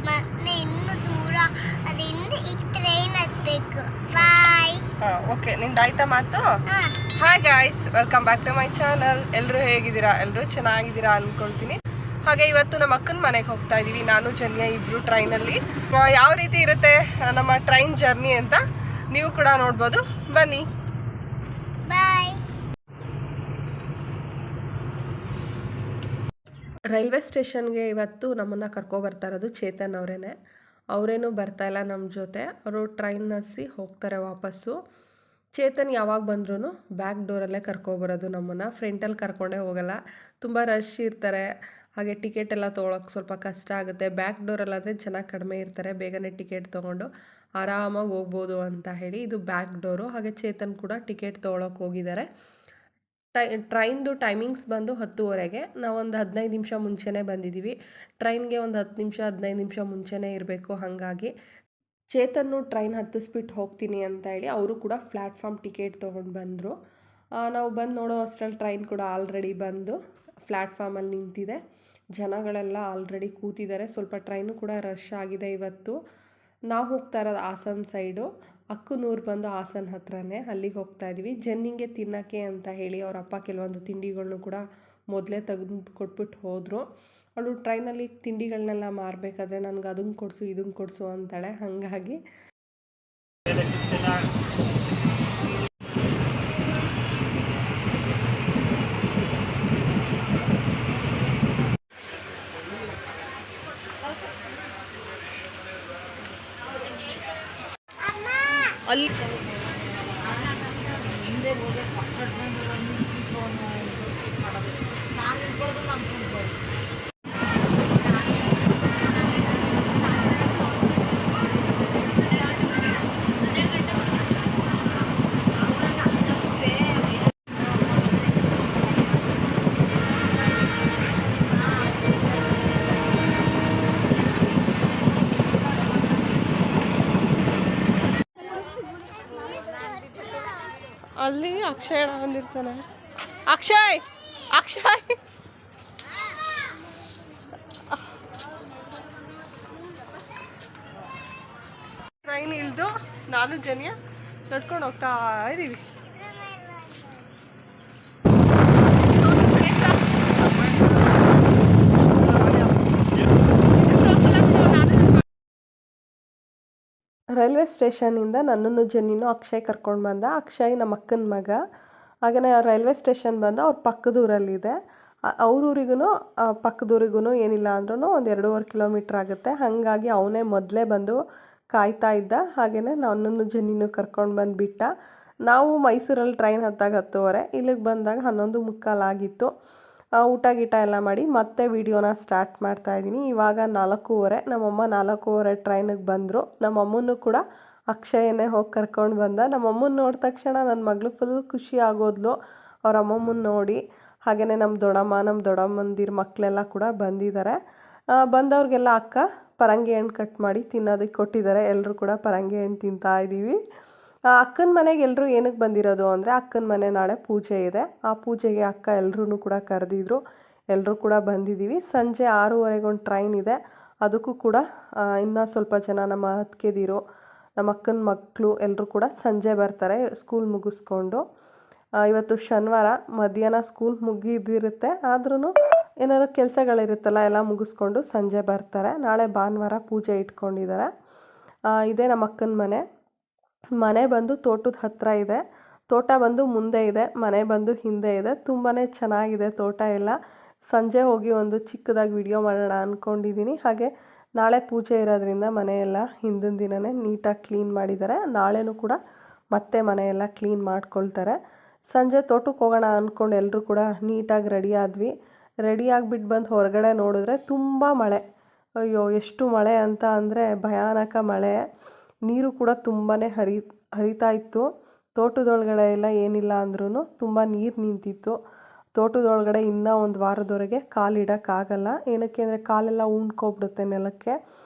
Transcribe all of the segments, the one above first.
ಮನೆ ಇನ್ನೂ ದೂರ, ಅದರಿಂದ ಈಗ ಟ್ರೈನ್ ಹತ್ತಬೇಕು. ಬಾಯ್. ಓಕೆ, ನಿಂದಾಯ್ತಾ ಮಾತು? Hi guys, welcome back to my channel. ಎಲ್ಲರೂ ಹೇಗಿದ್ದೀರಾ? ಎಲ್ಲರೂ ಚೆನ್ನಾಗಿದ್ದೀರಾ ಅನ್ಕೊಳ್ತೀನಿ. ಹಾಗೆ ಇವತ್ತು ನಮ್ಮ ಅಕ್ಕನ ಮನೆಗೆ ಹೋಗ್ತಾ ಇದ್ದೀವಿ, ನಾನು ಜನ್ಯ ಇಬ್ರು ಟ್ರೈನಲ್ಲಿ. ಯಾವ ರೀತಿ ಇರುತ್ತೆ ನಮ್ಮ ಟ್ರೈನ್ ಜರ್ನಿ ಅಂತ ನೀವು ಕೂಡ ನೋಡ್ಬೋದು, ಬನ್ನಿ. ಬಾಯ್. ರೈಲ್ವೆ ಸ್ಟೇಷನ್ಗೆ ಇವತ್ತು ನಮ್ಮನ್ನು ಕರ್ಕೊಬರ್ತಾ ಇರೋದು ಚೇತನ್ ಅವರೇನು ಬರ್ತಾ ಇಲ್ಲ ನಮ್ಮ ಜೊತೆ. ಅವರು ಟ್ರೈನ್ ಹತ್ತಿ ಹೋಗ್ತಾರೆ ವಾಪಸ್ಸು. ಚೇತನ್ ಯಾವಾಗ ಬಂದ್ರೂ ಬ್ಯಾಕ್ ಡೋರಲ್ಲೇ ಕರ್ಕೊಬರೋದು ನಮ್ಮನ್ನು, ಫ್ರಂಟಲ್ಲಿ ಕರ್ಕೊಂಡೇ ಹೋಗಲ್ಲ. ತುಂಬ ರಶ್ ಇರ್ತಾರೆ, ಹಾಗೆ ಟಿಕೆಟ್ ಎಲ್ಲ ತೊಗೊಳಕ್ಕೆ ಸ್ವಲ್ಪ ಕಷ್ಟ ಆಗುತ್ತೆ. ಬ್ಯಾಕ್ ಡೋರಲ್ಲಾದರೆ ಜನ ಕಡಿಮೆ ಇರ್ತಾರೆ, ಬೇಗನೆ ಟಿಕೆಟ್ ತೊಗೊಂಡು ಆರಾಮಾಗಿ ಹೋಗ್ಬೋದು ಅಂತ ಹೇಳಿ ಇದು ಬ್ಯಾಕ್ ಡೋರು. ಹಾಗೆ ಚೇತನ್ ಕೂಡ ಟಿಕೆಟ್ ತೊಗೊಳಕ್ಕೆ ಹೋಗಿದ್ದಾರೆ. ಟ್ರೈನ್ದು ಟೈಮಿಂಗ್ಸ್ ಬಂದು 10:30ಗೆ. ನಾವೊಂದು 15 ನಿಮಿಷ ಮುಂಚೆನೇ ಬಂದಿದ್ದೀವಿ. ಟ್ರೈನ್ಗೆ ಒಂದು 15 ನಿಮಿಷ ಮುಂಚೆನೇ ಇರಬೇಕು. ಹಾಗಾಗಿ ಚೇತನ್ನು ಟ್ರೈನ್ ಹತ್ತಿಸ್ಬಿಟ್ಟು ಹೋಗ್ತೀನಿ ಅಂತ ಹೇಳಿ ಅವರು ಕೂಡ ಪ್ಲ್ಯಾಟ್ಫಾರ್ಮ್ ಟಿಕೆಟ್ ತೊಗೊಂಡು ಬಂದರು. ನಾವು ಬಂದು ನೋಡೋ ಅಷ್ಟರಲ್ಲಿ ಟ್ರೈನ್ ಕೂಡ ಆಲ್ರೆಡಿ ಬಂದು ಪ್ಲ್ಯಾಟ್ಫಾರ್ಮಲ್ಲಿ ನಿಂತಿದೆ. ಜನಗಳೆಲ್ಲ ಆಲ್ರೆಡಿ ಕೂತಿದ್ದಾರೆ. ಸ್ವಲ್ಪ ಟ್ರೈನು ಕೂಡ ರಶ್ ಆಗಿದೆ ಇವತ್ತು. ನಾವು ಹೋಗ್ತಾ ಇರೋದು ಹಾಸನ ಸೈಡು, ಅಕ್ಕನೂರು ಬಂದು ಹಾಸನ ಹತ್ರನೇ, ಅಲ್ಲಿಗೆ ಹೋಗ್ತಾ ಇದ್ದೀವಿ. ಜನ್ನಿಂಗೆ ತಿನ್ನೋಕ್ಕೆ ಅಂತ ಹೇಳಿ ಅವ್ರ ಅಪ್ಪ ಕೆಲವೊಂದು ತಿಂಡಿಗಳ್ನು ಕೂಡ ಮೊದಲೇ ತೆಗೆದು ಕೊಟ್ಬಿಟ್ಟು ಹೋದರು. ಅವಳು ಟ್ರೈನಲ್ಲಿ ತಿಂಡಿಗಳನ್ನೆಲ್ಲ ಮಾರಬೇಕಾದ್ರೆ ನನಗೆ ಅದನ್ನು ಕೊಡಿಸು ಇದನ್ನು ಕೊಡಿಸು ಅಂತಾಳೆ. ಹಾಗಾಗಿ ಅಲ್ಲಿ ಅಲ್ಲಿ ಅಕ್ಷಯ್ ಬಂದಿರ್ತಾನೆ. ಅಕ್ಷಯ್ ಅಕ್ಷಯ್ ಟ್ರೈನ್ ಇಳಿದು ನಾನು ಜನ್ಯ ನಡ್ಕೊಂಡು ಹೋಗ್ತಾ ಇದ್ದೀವಿ. ರೈಲ್ವೆ ಸ್ಟೇಷನಿಂದ ನನ್ನನ್ನು ಜನ್ನಿನೂ ಅಕ್ಷಯ್ ಕರ್ಕೊಂಡು ಬಂದ. ಅಕ್ಷಯ್ ನಮ್ಮ ಅಕ್ಕನ ಮಗ. ಹಾಗೆಯೇ ರೈಲ್ವೆ ಸ್ಟೇಷನ್ ಬಂದು ಅವ್ರ ಪಕ್ಕದೂರಲ್ಲಿದೆ. ಅವ್ರೂರಿಗೂ ಪಕ್ಕದೂರಿಗೂ ಏನಿಲ್ಲ ಅಂದ್ರೂ ಒಂದು 2.5 ಕಿಲೋಮೀಟ್ರ್ ಆಗುತ್ತೆ. ಹಾಗಾಗಿ ಅವನೇ ಮೊದಲೇ ಬಂದು ಕಾಯ್ತಾ ಇದ್ದ. ಹಾಗೆಯೇ ನನ್ನನ್ನು ಜನ್ನಿನೂ ಕರ್ಕೊಂಡು ಬಂದುಬಿಟ್ಟ. ನಾವು ಮೈಸೂರಲ್ಲಿ ಟ್ರೈನ್ ಹತ್ತಾಗ 10:30, ಇಲ್ಲಿಗೆ ಬಂದಾಗ 11:45 ಆಗಿತ್ತು. ಊಟ ಗೀಟ ಎಲ್ಲ ಮಾಡಿ ಮತ್ತೆ ವಿಡಿಯೋನ ಸ್ಟಾರ್ಟ್ ಮಾಡ್ತಾಯಿದ್ದೀನಿ. ಇವಾಗ 4:15. ನಮ್ಮಮ್ಮ 4:15 ಟ್ರೈನಿಗೆ ಬಂದರು. ನಮ್ಮಮ್ಮನೂ ಕೂಡ ಅಕ್ಷಯನೇ ಹೋಗಿ ಕರ್ಕೊಂಡು ಬಂದ. ನಮ್ಮಮ್ಮನ ನೋಡಿದ ತಕ್ಷಣ ನನ್ನ ಮಗಳು ಫುಲ್ ಖುಷಿ ಆಗೋದ್ಲು ಅವ್ರ ಅಮ್ಮಮ್ಮನ ನೋಡಿ. ಹಾಗೆಯೇ ನಮ್ಮ ದೊಡ್ಡಮ್ಮಂದಿರ ಮಕ್ಕಳೆಲ್ಲ ಕೂಡ ಬಂದಿದ್ದಾರೆ. ಬಂದವ್ರಿಗೆಲ್ಲ ಅಕ್ಕ ಪರಂಗಿ ಹಣ್ಣು ಕಟ್ ಮಾಡಿ ತಿನ್ನೋದಕ್ಕೆ ಕೊಟ್ಟಿದ್ದಾರೆ. ಎಲ್ಲರೂ ಕೂಡ ಪರಂಗಿ ಹಣ್ಣು ತಿಂತಾ ಇದ್ದೀವಿ. ಅಕ್ಕನ ಮನೆಗೆ ಎಲ್ಲರೂ ಏನಕ್ಕೆ ಬಂದಿರೋದು ಅಂದರೆ ಅಕ್ಕನ ಮನೆ ನಾಳೆ ಪೂಜೆ ಇದೆ. ಆ ಪೂಜೆಗೆ ಅಕ್ಕ ಎಲ್ಲರೂ ಕೂಡ ಕರೆದಿದ್ರು. ಎಲ್ಲರೂ ಕೂಡ ಬಂದಿದ್ದೀವಿ. ಸಂಜೆ 6:30ಗೆ ಒಂದು ಟ್ರೈನ್ ಇದೆ, ಅದಕ್ಕೂ ಕೂಡ ಇನ್ನೂ ಸ್ವಲ್ಪ ಜನ ನಮ್ಮ ಅತ್ತಿಗೆದಿರು, ನಮ್ಮ ಅಕ್ಕನ ಮಕ್ಕಳು ಎಲ್ಲರೂ ಕೂಡ ಸಂಜೆ ಬರ್ತಾರೆ ಸ್ಕೂಲ್ ಮುಗಿಸ್ಕೊಂಡು. ಇವತ್ತು ಶನಿವಾರ ಮಧ್ಯಾಹ್ನ ಸ್ಕೂಲ್ ಮುಗಿದಿರುತ್ತೆ, ಆದ್ರೂ ಏನಾದ್ರು ಕೆಲಸಗಳಿರುತ್ತಲ್ಲ ಎಲ್ಲ ಮುಗಿಸ್ಕೊಂಡು ಸಂಜೆ ಬರ್ತಾರೆ. ನಾಳೆ ಭಾನುವಾರ ಪೂಜೆ ಇಟ್ಕೊಂಡಿದ್ದಾರೆ. ಇದೇ ನಮ್ಮ ಅಕ್ಕನ ಮನೆ ಬಂದು ತೋಟದ ಹತ್ತಿರ ಇದೆ. ತೋಟ ಬಂದು ಮುಂದೆ ಇದೆ, ಮನೆ ಬಂದು ಹಿಂದೆ ಇದೆ. ತುಂಬಾ ಚೆನ್ನಾಗಿದೆ ತೋಟ ಎಲ್ಲ. ಸಂಜೆ ಹೋಗಿ ಒಂದು ಚಿಕ್ಕದಾಗಿ ವಿಡಿಯೋ ಮಾಡೋಣ ಅಂದ್ಕೊಂಡಿದ್ದೀನಿ. ಹಾಗೆ ನಾಳೆ ಪೂಜೆ ಇರೋದ್ರಿಂದ ಮನೆಯೆಲ್ಲ ಹಿಂದಿನ ದಿನವೇ ನೀಟಾಗಿ ಕ್ಲೀನ್ ಮಾಡಿದ್ದಾರೆ. ನಾಳೆನೂ ಕೂಡ ಮತ್ತೆ ಮನೆಯೆಲ್ಲ ಕ್ಲೀನ್ ಮಾಡ್ಕೊಳ್ತಾರೆ. ಸಂಜೆ ತೋಟಕ್ಕೆ ಹೋಗೋಣ ಅಂದ್ಕೊಂಡು ಎಲ್ಲರೂ ಕೂಡ ನೀಟಾಗಿ ರೆಡಿ ಆದ್ವಿ. ರೆಡಿ ಆಗಿಬಿಟ್ಟು ಬಂದು ಹೊರಗಡೆ ನೋಡಿದ್ರೆ ತುಂಬ ಮಳೆ. ಅಯ್ಯೋ ಎಷ್ಟು ಮಳೆ ಅಂತ ಅಂದರೆ ಭಯಾನಕ ಮಳೆ. ನೀರು ಕೂಡ ತುಂಬಾ ಹರಿತಾ ಇತ್ತು. ತೋಟದೊಳಗಡೆ ಎಲ್ಲ ಏನಿಲ್ಲ ಅಂದ್ರೂ ತುಂಬ ನೀರು ನಿಂತಿತ್ತು. ತೋಟದೊಳಗಡೆ ಇನ್ನೂ ಒಂದು ವಾರದವರೆಗೆ ಕಾಲಿಡೋಕ್ಕಾಗಲ್ಲ. ಏನಕ್ಕೆ ಅಂದರೆ ಕಾಲೆಲ್ಲ ಉಣ್ಕೊಬಿಡುತ್ತೆ ನೆಲಕ್ಕೆ.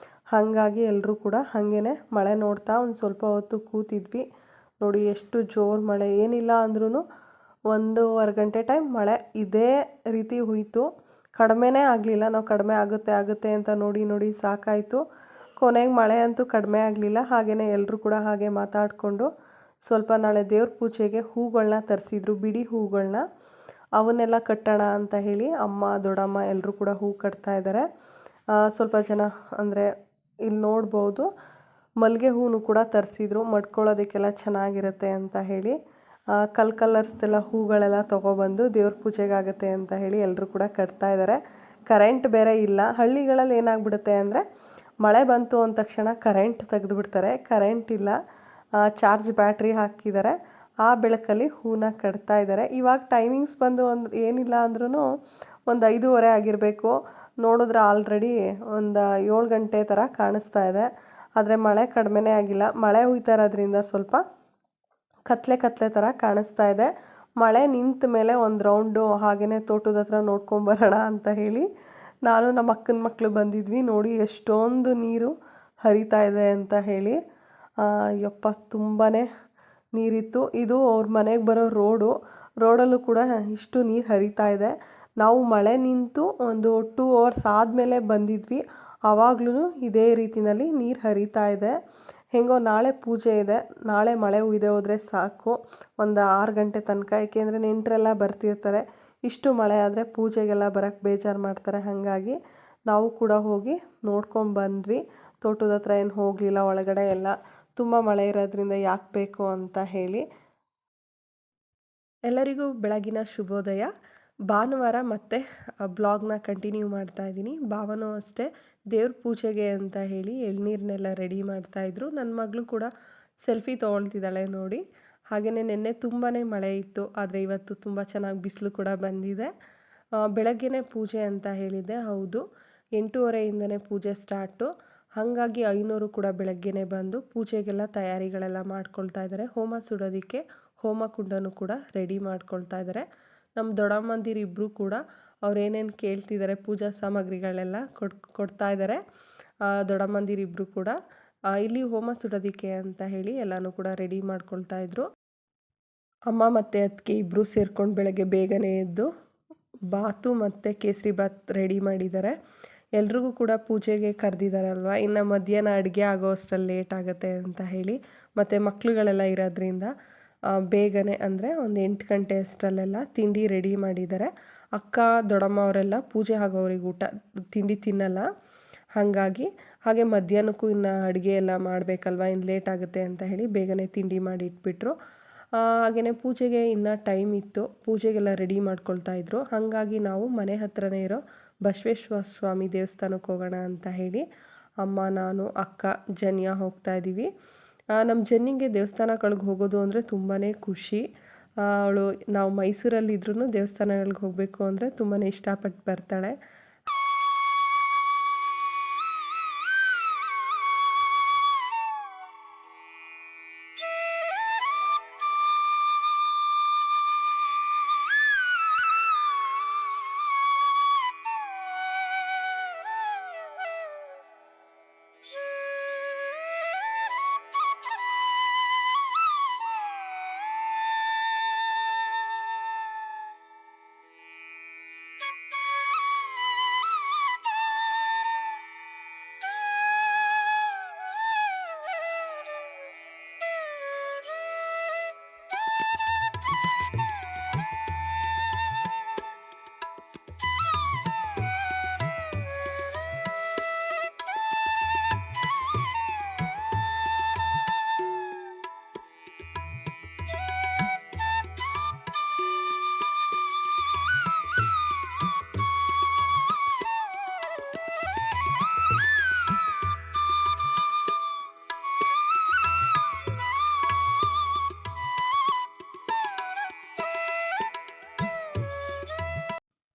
ಹಾಗಾಗಿ ಎಲ್ಲರೂ ಕೂಡ ಹಾಗೇ ಮಳೆ ನೋಡ್ತಾ ಒಂದು ಸ್ವಲ್ಪ ಹೊತ್ತು ಕೂತಿದ್ವಿ. ನೋಡಿ ಎಷ್ಟು ಜೋರು ಮಳೆ. ಏನಿಲ್ಲ ಅಂದ್ರೂ 1.5 ಗಂಟೆ ಟೈಮ್ ಮಳೆ ಇದೇ ರೀತಿ ಹುಯ್ತು. ಕಡಿಮೆನೇ ಆಗಲಿಲ್ಲ. ನಾವು ಕಡಿಮೆ ಆಗುತ್ತೆ ಆಗುತ್ತೆ ಅಂತ ನೋಡಿ ನೋಡಿ ಸಾಕಾಯಿತು. ಕೊನೆಗೆ ಮಳೆ ಅಂತೂ ಕಡಿಮೆ ಆಗಲಿಲ್ಲ. ಹಾಗೆಯೇ ಎಲ್ಲರೂ ಕೂಡ ಹಾಗೆ ಮಾತಾಡಿಕೊಂಡು ಸ್ವಲ್ಪ ನಾಳೆ ದೇವ್ರ ಪೂಜೆಗೆ ಹೂಗಳನ್ನ ತರಿಸಿದ್ರು, ಬಿಡಿ ಹೂಗಳನ್ನ. ಅವನ್ನೆಲ್ಲ ಕಟ್ಟೋಣ ಅಂತ ಹೇಳಿ ಅಮ್ಮ ದೊಡ್ಡಮ್ಮ ಎಲ್ಲರೂ ಕೂಡ ಹೂ ಕಟ್ತಾ ಇದ್ದಾರೆ. ಸ್ವಲ್ಪ ಜನ ಅಂದರೆ ಇಲ್ಲಿ ನೋಡ್ಬೋದು ಮಲ್ಲಿಗೆ ಹೂವು ಕೂಡ ತರಿಸಿದ್ರು, ಮಡ್ಕೊಳ್ಳೋದಕ್ಕೆಲ್ಲ ಚೆನ್ನಾಗಿರುತ್ತೆ ಅಂತ ಹೇಳಿ. ಕಲರ್ಸ್ದೆಲ್ಲ ಹೂಗಳೆಲ್ಲ ತೊಗೊಬಂದು ದೇವ್ರ ಪೂಜೆಗಾಗುತ್ತೆ ಅಂತ ಹೇಳಿ ಎಲ್ಲರೂ ಕೂಡ ಕಟ್ತಾ ಇದ್ದಾರೆ. ಕರೆಂಟ್ ಬೇರೆ ಇಲ್ಲ. ಹಳ್ಳಿಗಳಲ್ಲಿ ಏನಾಗ್ಬಿಡುತ್ತೆ ಅಂದರೆ ಮಳೆ ಬಂತು ಅಂದ ತಕ್ಷಣ ಕರೆಂಟ್ ತೆಗೆದುಬಿಡ್ತಾರೆ. ಕರೆಂಟ್ ಇಲ್ಲ, ಚಾರ್ಜ್ ಬ್ಯಾಟ್ರಿ ಹಾಕಿದ್ದಾರೆ. ಆ ಬೆಳಕಲ್ಲಿ ಹೂನ ಕಟ್ತಾ ಇದ್ದಾರೆ. ಇವಾಗ ಟೈಮಿಂಗ್ಸ್ ಬಂದು ಏನಿಲ್ಲ ಅಂದ್ರೂ ಒಂದು 5:30 ಆಗಿರಬೇಕು. ನೋಡಿದ್ರೆ ಆಲ್ರೆಡಿ ಒಂದು 7 ಗಂಟೆ ಥರ ಕಾಣಿಸ್ತಾ ಇದೆ. ಆದರೆ ಮಳೆ ಕಡಿಮೆನೇ ಆಗಿಲ್ಲ. ಮಳೆ ಹುಯ್ತಾ ಇರೋದ್ರಿಂದ ಸ್ವಲ್ಪ ಕತ್ಲೆ ಥರ ಕಾಣಿಸ್ತಾ ಇದೆ. ಮಳೆ ನಿಂತ ಮೇಲೆ ಒಂದು ರೌಂಡು ಹಾಗೆಯೇ ತೋಟದ ಹತ್ರ ನೋಡ್ಕೊಂಬರೋಣ ಅಂತ ಹೇಳಿ ನಾನು ನಮ್ಮ ಅಕ್ಕನ ಮಕ್ಕಳು ಬಂದಿದ್ವಿ. ನೋಡಿ ಎಷ್ಟೊಂದು ನೀರು ಹರಿತಾ ಇದೆ ಅಂತ ಹೇಳಿ. ಯಪ್ಪ ತುಂಬಾ ನೀರಿತ್ತು. ಇದು ಅವ್ರ ಮನೆಗೆ ಬರೋ ರೋಡಲ್ಲೂ ಕೂಡ ಇಷ್ಟು ನೀರು ಹರಿತಾ ಇದೆ. ನಾವು ಮಳೆ ನಿಂತು ಒಂದು 2 hours ಆದಮೇಲೆ ಬಂದಿದ್ವಿ. ಆವಾಗ್ಲೂ ಇದೇ ರೀತಿಯಲ್ಲಿ ನೀರು ಹರಿತಾ ಇದೆ. ಹೆಂಗೋ ನಾಳೆ ಪೂಜೆ ಇದೆ. ನಾಳೆ ಮಳೆ ಹುಯ್ದೆ ಹೋದರೆ ಸಾಕು ಒಂದು 6 ಗಂಟೆ ತನಕ. ಏಕೆಂದರೆ ನೆಂಟರೆಲ್ಲ ಬರ್ತಿರ್ತಾರೆ. ಇಷ್ಟು ಮಳೆ ಆದರೆ ಪೂಜೆಗೆಲ್ಲ ಬರೋಕ್ಕೆ ಬೇಜಾರು ಮಾಡ್ತಾರೆ. ಹಾಗಾಗಿ ನಾವು ಕೂಡ ಹೋಗಿ ನೋಡ್ಕೊಂಡ್ಬಂದ್ವಿ. ತೋಟದ ಹತ್ರ ಏನು ಹೋಗಲಿಲ್ಲ. ಒಳಗಡೆ ಎಲ್ಲ ತುಂಬ ಮಳೆ ಇರೋದ್ರಿಂದ ಯಾಕೆ ಬೇಕು ಅಂತ ಹೇಳಿ. ಎಲ್ಲರಿಗೂ ಬೆಳಗಿನ ಶುಭೋದಯ. ಭಾನುವಾರ ಮತ್ತೆ ಬ್ಲಾಗ್ನ ಕಂಟಿನ್ಯೂ ಮಾಡ್ತಾಯಿದ್ದೀನಿ. ಭಾವನೂ ಅಷ್ಟೇ ದೇವ್ರ ಪೂಜೆಗೆ ಅಂತ ಹೇಳಿ ಎಳ್ನೀರನ್ನೆಲ್ಲ ರೆಡಿ ಮಾಡ್ತಾಯಿದ್ರು. ನನ್ನ ಮಗಳು ಕೂಡ ಸೆಲ್ಫಿ ತೊಗೊಳ್ತಿದ್ದಾಳೆ ನೋಡಿ. ಹಾಗೆಯೇ ನಿನ್ನೆ ತುಂಬಾ ಮಳೆ ಇತ್ತು, ಆದರೆ ಇವತ್ತು ತುಂಬ ಚೆನ್ನಾಗಿ ಬಿಸಿಲು ಕೂಡ ಬಂದಿದೆ. ಬೆಳಗ್ಗೆನೇ ಪೂಜೆ ಅಂತ ಹೇಳಿದ್ದೆ, ಹೌದು 8:30ಇಂದನೇ ಪೂಜೆ ಸ್ಟಾರ್ಟು. ಹಾಗಾಗಿ ಐನೂರು ಕೂಡ ಬೆಳಗ್ಗೆನೇ ಬಂದು ಪೂಜೆಗೆಲ್ಲ ತಯಾರಿಗಳೆಲ್ಲ ಮಾಡ್ಕೊಳ್ತಾ ಇದ್ದಾರೆ. ಹೋಮ ಸುಡೋದಕ್ಕೆ ಹೋಮ ಕುಂಡನೂ ಕೂಡ ರೆಡಿ ಮಾಡ್ಕೊಳ್ತಾ ಇದ್ದಾರೆ. ನಮ್ಮ ದೊಡ್ಡಮ್ಮಂದಿರಿಬ್ಬರು ಕೂಡ ಅವ್ರೇನೇನು ಕೇಳ್ತಿದ್ದಾರೆ ಪೂಜಾ ಸಾಮಗ್ರಿಗಳೆಲ್ಲ ಕೊಡ್ತಾ ಇದ್ದಾರೆ. ದೊಡ್ಡಮ್ಮಂದಿರಿಬ್ಬರು ಕೂಡ ಇಲ್ಲಿ ಹೋಮ ಸುಡೋದಕ್ಕೆ ಅಂತ ಹೇಳಿ ಎಲ್ಲನೂ ಕೂಡ ರೆಡಿ ಮಾಡ್ಕೊಳ್ತಾ ಇದ್ರು. ಅಮ್ಮ ಮತ್ತು ಅದಕ್ಕೆ ಇಬ್ಬರು ಸೇರ್ಕೊಂಡು ಬೆಳಗ್ಗೆ ಬೇಗನೆ ಎದ್ದು ಬಾತು ಮತ್ತು ಕೇಸರಿ ಬಾತ್ ರೆಡಿ ಮಾಡಿದ್ದಾರೆ. ಎಲ್ರಿಗೂ ಕೂಡ ಪೂಜೆಗೆ ಕರೆದಿದ್ದಾರಲ್ವ, ಇನ್ನು ಮಧ್ಯಾಹ್ನ ಅಡುಗೆ ಆಗೋ ಅಷ್ಟರಲ್ಲಿ ಲೇಟ್ ಆಗುತ್ತೆ ಅಂತ ಹೇಳಿ, ಮತ್ತು ಮಕ್ಕಳುಗಳೆಲ್ಲ ಇರೋದ್ರಿಂದ ಬೇಗನೆ ಅಂದರೆ ಒಂದು 8 ಗಂಟೆ ಅಷ್ಟರಲ್ಲೆಲ್ಲ ತಿಂಡಿ ರೆಡಿ ಮಾಡಿದ್ದಾರೆ. ಅಕ್ಕ ದೊಡ್ಡಮ್ಮ ಅವರೆಲ್ಲ ಪೂಜೆ ಆಗೋವ್ರಿಗೆ ತಿಂಡಿ ತಿನ್ನಲ್ಲ. ಹಾಗೆ ಮಧ್ಯಾಹ್ನಕ್ಕೂ ಇನ್ನು ಅಡುಗೆ ಎಲ್ಲ ಮಾಡಬೇಕಲ್ವ, ಇನ್ನು ಲೇಟ್ ಆಗುತ್ತೆ ಅಂತ ಹೇಳಿ ಬೇಗನೆ ತಿಂಡಿ ಮಾಡಿ ಇಟ್ಬಿಟ್ರು. ಹಾಗೆಯೇ ಪೂಜೆಗೆ ಇನ್ನೂ ಟೈಮ್ ಇತ್ತು. ಪೂಜೆಗೆಲ್ಲ ರೆಡಿ ಮಾಡ್ಕೊಳ್ತಾ ಇದ್ರು. ಹಾಗಾಗಿ ನಾವು ಮನೆ ಹತ್ರನೇ ಇರೋ ಬಸವೇಶ್ವರ ಸ್ವಾಮಿ ದೇವಸ್ಥಾನಕ್ಕೆ ಹೋಗೋಣ ಅಂತ ಹೇಳಿ ಅಮ್ಮ, ನಾನು, ಅಕ್ಕ, ಜನ್ಯ ಹೋಗ್ತಾ ಇದ್ದೀವಿ. ನಮ್ಮ ಜನ್ನಿಗೆ ದೇವಸ್ಥಾನಗಳಿಗೆ ಹೋಗೋದು ಅಂದರೆ ತುಂಬಾ ಖುಷಿ. ಅವಳು ನಾವು ಮೈಸೂರಲ್ಲಿದ್ರೂ ದೇವಸ್ಥಾನಗಳಿಗೆ ಹೋಗಬೇಕು ಅಂದರೆ ತುಂಬಾ ಇಷ್ಟಪಟ್ಟು ಬರ್ತಾಳೆ.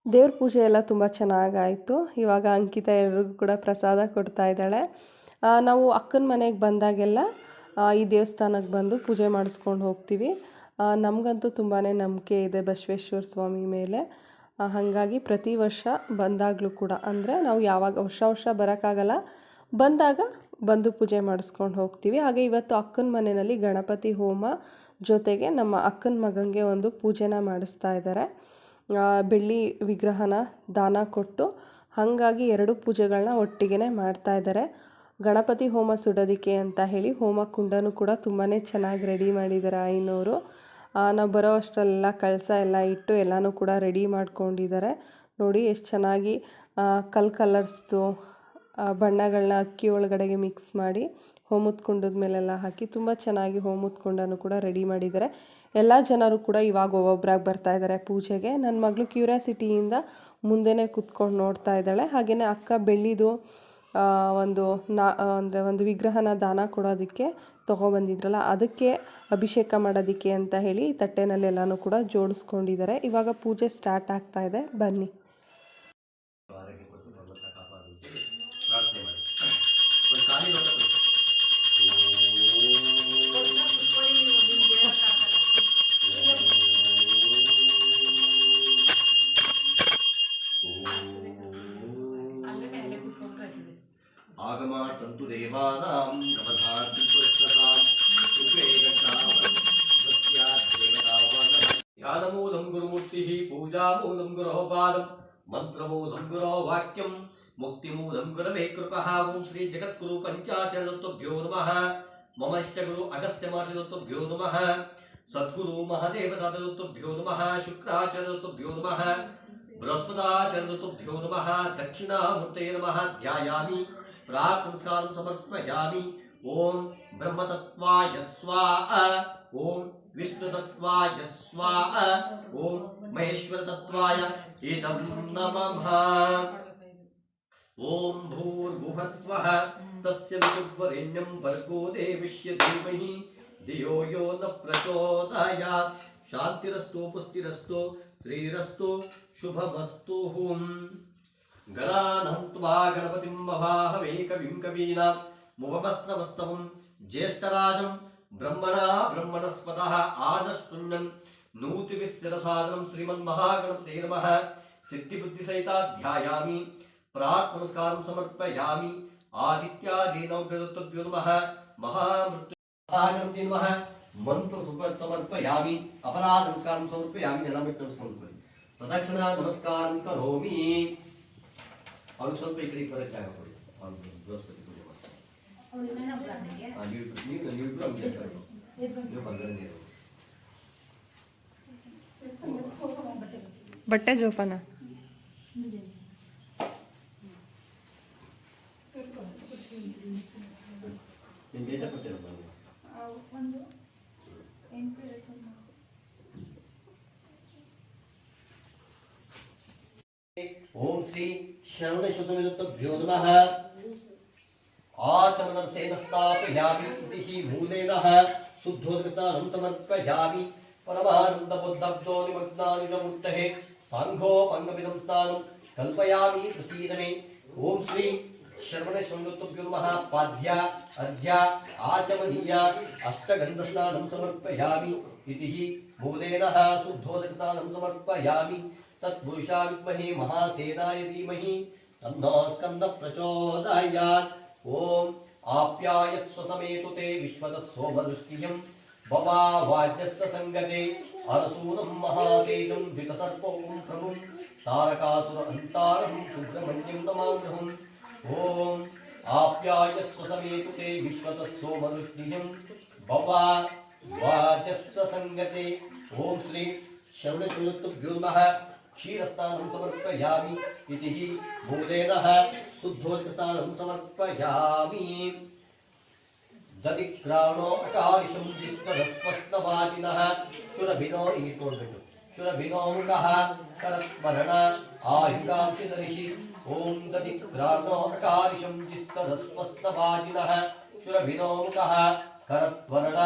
ದೇವ್ರ ಪೂಜೆ ಎಲ್ಲ ತುಂಬ ಚೆನ್ನಾಗಾಯಿತು. ಇವಾಗ ಅಂಕಿತ ಎಲ್ರಿಗೂ ಕೂಡ ಪ್ರಸಾದ ಕೊಡ್ತಾ ಇದ್ದಾಳೆ. ನಾವು ಅಕ್ಕನ ಮನೆಗೆ ಬಂದಾಗೆಲ್ಲ ಈ ದೇವಸ್ಥಾನಕ್ಕೆ ಬಂದು ಪೂಜೆ ಮಾಡಿಸ್ಕೊಂಡು ಹೋಗ್ತೀವಿ. ನಮಗಂತೂ ತುಂಬಾ ನಂಬಿಕೆ ಇದೆ ಬಸವೇಶ್ವರ ಸ್ವಾಮಿ ಮೇಲೆ. ಹಾಗಾಗಿ ಪ್ರತಿ ವರ್ಷ ಬಂದಾಗಲೂ ಕೂಡ, ಅಂದರೆ ನಾವು ಯಾವಾಗ ವರ್ಷ ಬರೋಕ್ಕಾಗಲ್ಲ, ಬಂದಾಗ ಬಂದು ಪೂಜೆ ಮಾಡಿಸ್ಕೊಂಡು ಹೋಗ್ತೀವಿ. ಹಾಗೆ ಇವತ್ತು ಅಕ್ಕನ ಮನೆಯಲ್ಲಿ ಗಣಪತಿ ಹೋಮ ಜೊತೆಗೆ ನಮ್ಮ ಅಕ್ಕನ ಮಗನಿಗೆ ಒಂದು ಪೂಜೆನ ಮಾಡಿಸ್ತಾ ಇದ್ದಾರೆ. ಬೆಳ್ಳಿ ವಿಗ್ರಹನ ದಾನ ಕೊಟ್ಟು ಹಾಗಾಗಿ 2 ಪೂಜೆಗಳನ್ನ ಒಟ್ಟಿಗೆ ಮಾಡ್ತಾ ಇದ್ದಾರೆ. ಗಣಪತಿ ಹೋಮ ಸುಡೋದಕ್ಕೆ ಅಂತ ಹೇಳಿ ಹೋಮ ಕುಂಡನೂ ಕೂಡ ತುಂಬಾ ಚೆನ್ನಾಗಿ ರೆಡಿ ಮಾಡಿದ್ದಾರೆ ಐನೋರು. ನಾವು ಬರೋ ಅಷ್ಟರಲ್ಲೆಲ್ಲ ಕಳಸ ಎಲ್ಲ ಇಟ್ಟು ಎಲ್ಲನೂ ಕೂಡ ರೆಡಿ ಮಾಡ್ಕೊಂಡಿದ್ದಾರೆ. ನೋಡಿ ಎಷ್ಟು ಚೆನ್ನಾಗಿ ಕಲರ್ಸ್ದು ಬಣ್ಣಗಳನ್ನ ಅಕ್ಕಿ ಒಳಗಡೆಗೆ ಮಿಕ್ಸ್ ಮಾಡಿ ಹೋಮದ ಕುಂಡದ ಮೇಲೆಲ್ಲ ಹಾಕಿ ತುಂಬ ಚೆನ್ನಾಗಿ ಹೋಮದ ಕುಂಡನೂ ಕೂಡ ರೆಡಿ ಮಾಡಿದ್ದಾರೆ. ಎಲ್ಲ ಜನರು ಕೂಡ ಇವಾಗ ಒಬ್ಬೊಬ್ಬರಾಗಿ ಬರ್ತಾ ಇದ್ದಾರೆ ಪೂಜೆಗೆ. ನನ್ನ ಮಗಳು ಕ್ಯೂರಿಯಾಸಿಟಿಯಿಂದ ಮುಂದೆನೇ ಕೂತ್ಕೊಂಡು ನೋಡ್ತಾ ಇದ್ದಾಳೆ. ಹಾಗೆಯೇ ಅಕ್ಕ ಬೆಳ್ಳಿದು ಒಂದು ವಿಗ್ರಹನ ದಾನ ಕೊಡೋದಕ್ಕೆ ತೊಗೊಬಂದಿದ್ರಲ್ಲ, ಅದಕ್ಕೆ ಅಭಿಷೇಕ ಮಾಡೋದಕ್ಕೆ ಅಂತ ಹೇಳಿ ತಟ್ಟೆನಲ್ಲಿ ಎಲ್ಲನೂ ಕೂಡ ಜೋಡಿಸ್ಕೊಂಡಿದ್ದಾರೆ. ಇವಾಗ ಪೂಜೆ ಸ್ಟಾರ್ಟ್ ಆಗ್ತಾ ಇದೆ, ಬನ್ನಿ. ಆಗಮಾತಂತು ದೇವಾನಾಂ ಜ್ಞಾನಮೂಲಂ ಗುರುಮೂರ್ತಿ ಪೂಜಾಮೂಲಂ ಗುರೋಪಾದಂ ಮಂತ್ರಮೂಲಂ ಗುರೋ ವಾಕ್ಯಂ ಮುಕ್ತಿಮೂಲಂ ಗುರವೇ ಕೃಪಃ. ಓಂ ಶ್ರೀ ಜಗದ್ಗುರು ಪಂಚಾಚರತತ್ವಭ್ಯೋ ನಮಃ. ಮಮ ಇಷ್ಟಗುರು ಅಗಸ್ತ್ಯಮಾಚರತತ್ವಭ್ಯೋ ನಮಃ. ಸದ್ಗುರು ಮಹಾದೇವತಾತತ್ವಭ್ಯೋ ನಮಃ. ಶುಕ್ರಾಚಾರ್ಯತತ್ವಭ್ಯೋ ನಮಃ. ಬೃಹಸ್ಪತಾಚಾರ್ಯತತ್ವಭ್ಯೋ ನಮಃ. ದಕ್ಷಿಣಾಮೂರ್ತಯೇ ನಮಃ. ಧ್ಯಾಯಾಮಿ ಪ್ರಾಕ್ ಸಂಸ್ಕಾರಂ ಸಮರ್ಪಯಾಮಿ. ಓಂ ಬ್ರಹ್ಮತತ್ವಾಯ ಸ್ವಾಹ. ಓಂ ವಿಷ್ಣುತತ್ವಾಯ ಸ್ವಾಹ. ಓಂ ಮಹೇಶ್ವರತತ್ವಾಯ ಇದಂ ನಮಃ. ಓಂ ಭೂರ್ಭುವಃ ಸ್ವಃ ತಸ್ಯ ವಿತುರ್ವರೆಣ್ಯಂ ಭರ್ಗೋ ದೇವಸ್ಯ ಧೀಮಹಿ ಧಿಯೋ ಯೋ ನ ಪ್ರಚೋದಯಾತ್. ಶಾಂತಿರಸ್ತು ಪುಷ್ಟಿರಸ್ತು ಶ್ರೀರಸ್ತು ಶುಭಮಸ್ತು. ಗಣಾನಹಂ ತ್ವಾ ಗಣಪತಿಂ ಮಹಾಹವೇ ಕವಿಂ ಕವೀನಾಂ ಮುಪಮಸ್ತಮಸ್ತಮಂ ಜ್ಯೇಷ್ಠರಾಜಂ ಬ್ರಹ್ಮಣಸ್ಪತಃ ಆನಶೃಣ್ವನ್ ನೂತಿಭಿಃ ಶಿರಸಾದನಂ. ಶ್ರೀಮನ್ಮಹಾಗಣಪತೇ ನಮಃ. ಸಿದ್ಧಿಬುದ್ಧಿಸಹಿತ ಧ್ಯಾಯಾಮಿ ಪ್ರಾಕ್ ನಮಸ್ಕಾರಂ ಸಮರ್ಪಯಾಮಿ. ಆದಿತ್ಯಾದೀನಂ ಪ್ರದತ್ತಭ್ಯೋ ನಮಃ. ಮಹಾಮೃತ್ಯುಂಜಯ ನಮಃ. ಮಂತ್ರ ಸಮರ್ಪಯಾಮಿ. ಅಪರಾಧ ನಮಸ್ಕಾರಂ ಸಮರ್ಪಯಾಮಿ. ಎಲ್ಲ ಬಿಟ್ಟು ನಮಸ್ಕಾರ ಪ್ರದಕ್ಷಿಣಾ ನಮಸ್ಕಾರಂ ಕರೋಮಿ. ಅವ್ರಿಗೆ ಸ್ವಲ್ಪ ಈ ಕಡೆ ಬರೋಕ್ಕೆ ಆಗಕೊಡಿ. ಬೃಹಸ್ಪತಿ ಪೂಜೆ ಮಾಡಿ ನೀವು ಬಂದರೆ ನೀರು ಬಟ್ಟೆ ಜೋಪಾನ. ನಿಮ್ಮ ಡೇಟ್ ಆಫ್ ಬರ್ತ್ ಓಂ ಶ್ರೀ ಶರವಣೇಶ್ವರತತ್ವಭ್ಯೋ ನಮಃ. ಆಚಮನರಸೇನ ಸ್ಥಾಪಯಾಮಿ. ಇತಿ ಮೂಲೇನಃ ಶುದ್ಧೋದಕಸ್ನಾನಂ ಸಮರ್ಪಯಾಮಿ. ಪರಮಾನಂದ ಬುದ್ಧಬ್ಧೋ ನಿಮಗ್ನಾನಿ ನ ಮುಟ್ಟಹೆ ಸಾಂಘೋಪಂಗಮಿದಂ ಸ್ನಾನಂ ಕಲ್ಪಯಾಮಿ ಪ್ರಸೀದ ಮೇ. ಓಂ ಶ್ರೀ ಶರವಣೇಶ್ವರತತ್ವಭ್ಯೋ ನಮಃ. ಪಾದ್ಯ ಅದ್ಯ ಆಚಮನೀಯ ಅಷ್ಟಗಂಧಸ್ನಾನಂ ಸಮರ್ಪಯಾಮಿ. ಇತಿ ಮೂಲೇನಃ ಶುದ್ಧೋದಕಸ್ನಾನಂ ಸಮರ್ಪಯಾಮಿ. ತತ್ಪುರುಷಾ ವಿದ್ಮಹೇ ಮಹಾಸೇನಾಯ ಧೀಮಹಿ ತನ್ನೋ ಸ್ಕಂದ ಪ್ರಚೋದಯಾತ್. ಓಂ ಆಪ್ಯಾಯಸ್ವ ಸಮೇತು ತೇ ವಿಶ್ವತಃ ಸೋಮದೃಷ್ಟಿಯಂ ಭವಾವಾಜ್ಯಸ್ಯ ಸಂಗತೆ ಅರಸೂನಂ ಮಹಾತೇಜಂ ದ್ವಿತಸರ್ಪಂ ಪ್ರಭುಂ ತಾರಕಾಸುರ ಅಂತಾರಂ ಸುಬ್ರಹ್ಮಣ್ಯಂ ನಮಾಮ್ಯಹಂ. ಓಂ ಆಪ್ಯಾಯಸ್ವ ಸಮೇತು ತೇ ವಿಶ್ವತಃ ಸೋಮದೃಷ್ಟಿಯಂ ಭವಾವಾಜ್ಯಸ್ಯ ಸಂಗತೆ. ಓಂ ಶ್ರೀ ಶರವಣೇಶ್ವರತತ್ವಭ್ಯೋ ನಮಃ. ಕ್ಷೀರಸ್ನಾನಂ ಸಮರ್ಪಯಾಮಿ. ಇತಿ ಮೂಲೇನಃ ಶುದ್ಧೋದಕಸ್ನಾನಂ ಸಮರ್ಪಯಾಮಿ. ದದಿಕ್ರಾಣೋ ಅಕಾರಿಷಂ ಜಿಸ್ಪರಸ್ಪಷ್ಟವಾಜಿನಃ ಶುರಭಿನೋ ಈತೋಡ್ಬಿಟ್ಟು ಶುರಭಿನೋ ಮುಖಃ ಕರಸ್ಮರಣ ಆಯುಗಾಂಶಿ ದರಿಷಿ. ಓಂ ದದಿಕ್ರಾಣೋ ಅಕಾರಿಷಂ ಜಿಸ್ಪರಸ್ಪಷ್ಟವಾಜಿನಃ ಶುರಭಿನೋ ಮುಖಃ ಕರಸ್ಮರಣ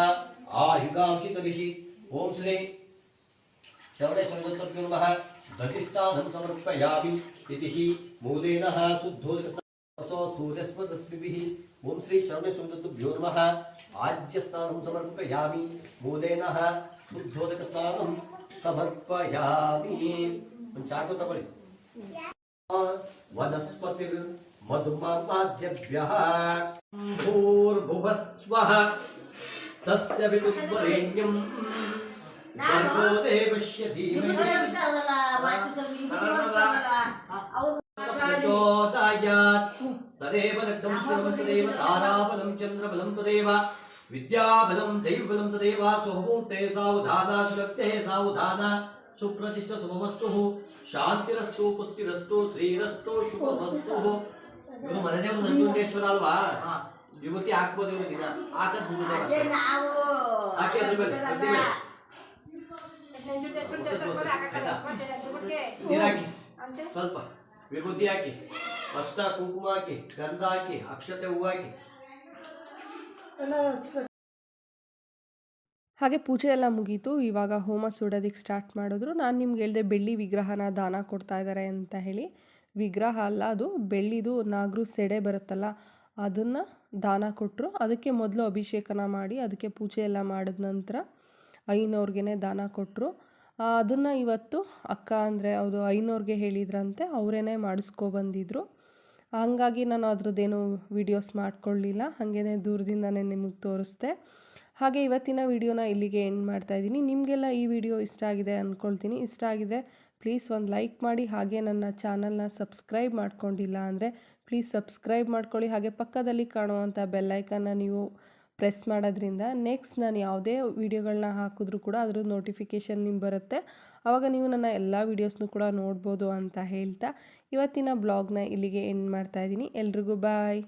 ಆಯುಗಾಂಶಿ ದರಿಷಿ. ಓಂ ಶ್ರೀ ಶರವಣೇಶ್ವರತತ್ವಭ್ಯೋ ನಮಃ. ದಧಿಸ್ಥಾನಂ ಸಮರ್ಪಯಾಮಿ. ಇತಿ ಮೂಲೇನಃ ಶುದ್ಧೋದಕಸ್ನಾನಂ ಸೂರ್ಯಸ್ಪದಸ್ಮಿಭಿಃ. ಓಂ ಶ್ರೀ ಶರವಣೇಶ್ವರತತ್ವಭ್ಯೋ ನಮಃ. ಆಜ್ಯಸ್ನಾನಂ ಸಮರ್ಪಯಾಮಿ. ಮೂಲೇನಃ ಶುದ್ಧೋದಕಸ್ನಾನಂ ಸಮರ್ಪಯಾಮಿ. ಒಂದು ಚಾಕು ತಗೊಳ್ಳಿ. ವನಸ್ಪತಿರ್ ಮಧುಮಾದ್ಯಭ್ಯಃ ಭೂರ್ಭುವಃ ಸ್ವಃ ತಸ್ಯ ವಿತುರ್ವರೆಣ್ಯಂ ಭರ್ಗೋ ದೇವಸ್ಯ ಧೀಮಹಿ ಪ್ರಚೋದಯಾತ್ ತದೇವ ಲಗ್ನಂ ಸ್ಥಿರಂ ತದೇವ ತಾರಾಬಲಂ ಚಂದ್ರಬಲಂ ತದೇವ ವಿದ್ಯಾಬಲಂ ದೈವಬಲಂ ತದೇವ ಸ್ವಮೂರ್ತೆ ಸಾವಧಾನ ಸುಲಗ್ನೆ ಸಾವಧಾನ ಸುಪ್ರತಿಷ್ಠ ಶುಭಮಸ್ತು ಶಾಂತಿರಸ್ತು ಪುಷ್ಟಿರಸ್ತು ಶ್ರೀರಸ್ತು ಶುಭಮಸ್ತು. ಇವರು ಮನೆದೇವರು ನಂಜುಂಡೇಶ್ವರ ಅಲ್ವಾ? ವಿಭೂತಿ ಹಾಕ್ಬೋದು ಇವರು ದಿನ ಹಾಕದ್ ಹಾಕಿ ಅದ್ರ ಮೇಲೆ ನೀರಾಕಿ ಸ್ವಲ್ಪ ವಿಭೂತಿ ಹಾಕಿ ಅಷ್ಟ ಕುಂಕುಮ ಹಾಕಿ ಗಂಧ ಹಾಕಿ ಅಕ್ಷತೆ ಹೂವು ಹಾಕಿ. ಹಾಗೆ ಪೂಜೆ ಎಲ್ಲ ಮುಗೀತು. ಇವಾಗ ಹೋಮ ಸುಡೋದಕ್ಕೆ ಸ್ಟಾರ್ಟ್ ಮಾಡಿದ್ರು. ನಾನು ನಿಮ್ಗೆ ಹೇಳಿದೆ ಬೆಳ್ಳಿ ವಿಗ್ರಹನ ದಾನ ಕೊಡ್ತಾ ಇದ್ದಾರೆ ಅಂತ ಹೇಳಿ. ವಿಗ್ರಹ ಅಲ್ಲ, ಅದು ಬೆಳ್ಳಿದು ನಾಗರು ಸೆಡೆ ಬರುತ್ತಲ್ಲ ಅದನ್ನು ದಾನ ಕೊಟ್ಟರು. ಅದಕ್ಕೆ ಮೊದಲು ಅಭಿಷೇಕನ ಮಾಡಿ ಅದಕ್ಕೆ ಪೂಜೆ ಎಲ್ಲ ಮಾಡಿದ ನಂತರ ಐನೋರ್ಗೆ ದಾನ ಕೊಟ್ಟರು. ಅದನ್ನು ಇವತ್ತು ಅಕ್ಕ ಅಂದರೆ ಅದು ಐನೋರ್ಗೆ ಹೇಳಿದ್ರಂತೆ, ಅವರೇ ಮಾಡಿಸ್ಕೊಬಂದಿದ್ರು. ಹಾಗಾಗಿ ನಾನು ಅದ್ರದ್ದೇನು ವೀಡಿಯೋಸ್ ಮಾಡ್ಕೊಳ್ಳಿಲ್ಲ, ಹಾಗೇ ದೂರದಿಂದನೇ ನಿಮಗೆ ತೋರಿಸ್ದೆ. ಹಾಗೆ ಇವತ್ತಿನ ವಿಡಿಯೋನ ಇಲ್ಲಿಗೆ ಎಂಡ್ ಮಾಡ್ತಾಯಿದ್ದೀನಿ. ನಿಮಗೆಲ್ಲ ಈ ವಿಡಿಯೋ ಇಷ್ಟ ಆಗಿದೆ ಅಂದ್ಕೊಳ್ತೀನಿ. ಇಷ್ಟ ಆಗಿದೆ ಪ್ಲೀಸ್ ಒಂದು ಲೈಕ್ ಮಾಡಿ. ಹಾಗೆ ನನ್ನ ಚಾನಲ್ನ ಸಬ್ಸ್ಕ್ರೈಬ್ ಮಾಡ್ಕೊಂಡಿಲ್ಲ ಅಂದರೆ ಪ್ಲೀಸ್ ಸಬ್ಸ್ಕ್ರೈಬ್ ಮಾಡ್ಕೊಳ್ಳಿ. ಹಾಗೆ ಪಕ್ಕದಲ್ಲಿ ಕಾಣುವಂಥ ಬೆಲ್ಲೈಕನ್ನ ನೀವು ಪ್ರೆಸ್ ಮಾಡೋದ್ರಿಂದ ನೆಕ್ಸ್ಟ್ ನಾನು ಯಾವುದೇ ವೀಡಿಯೋಗಳನ್ನ ಹಾಕಿದ್ರೂ ಕೂಡ ಅದ್ರ ನೋಟಿಫಿಕೇಷನ್ ನಿಮ್ಗೆ ಬರುತ್ತೆ. ಆವಾಗ ನೀವು ನನ್ನ ಎಲ್ಲ ವೀಡಿಯೋಸ್ನೂ ಕೂಡ ನೋಡ್ಬೋದು ಅಂತ ಹೇಳ್ತಾ ಇವತ್ತಿನ ಬ್ಲಾಗ್ನ ಇಲ್ಲಿಗೆ ಎಂಡ್ ಮಾಡ್ತಾಯಿದ್ದೀನಿ. ಎಲ್ರಿಗೂ ಬಾಯ್.